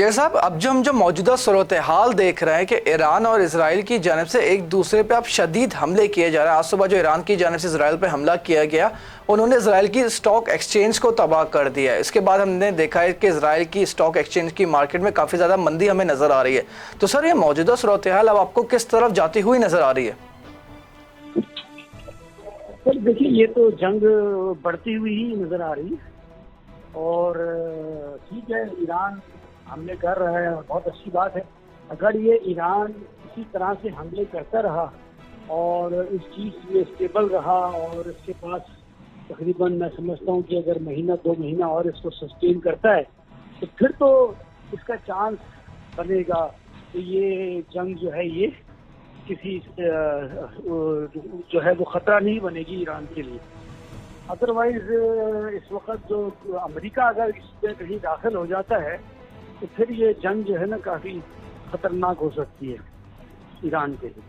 ये साहब, अब जो मौजूदा सूरत हाल देख रहे हैं कि ईरान और इसराइल की जानिब से एक दूसरे पे अब शदीद हमले किए जा रहे हैं। आज सुबह जो ईरान की जानिब से इसराइल पे हमला किया गया, उन्होंने इसराइल की स्टॉक एक्सचेंज को तबाह कर दिया है। इसके बाद हमने देखा है कि इसराइल की स्टॉक एक्सचेंज की मार्केट में काफ़ी ज़्यादा मंदी हमें नज़र आ रही है। तो सर, ये मौजूदा सूरत हाल अब आपको किस तरफ जाती हुई नज़र आ रही है? सर देखिए, ये तो जंग बढ़ती हुई ही नज़र आ रही है और ठीक है, ईरान हमले कर रहा है और बहुत अच्छी बात है। अगर ये ईरान इसी तरह से हमले करता रहा और इस चीज़ में स्टेबल रहा और इसके पास तकरीबन मैं समझता हूँ कि अगर महीना 2 महीना और इसको सस्टेन करता है तो फिर तो इसका चांस बनेगा कि ये जंग जो है ये किसी जो है वो खतरा नहीं बनेगी ईरान के लिए। अदरवाइज इस वक्त जो अमेरिका अगर इसमें कहीं दाखिल हो जाता है तो फिर ये जंग जो है ना काफ़ी खतरनाक हो सकती है ईरान के लिए।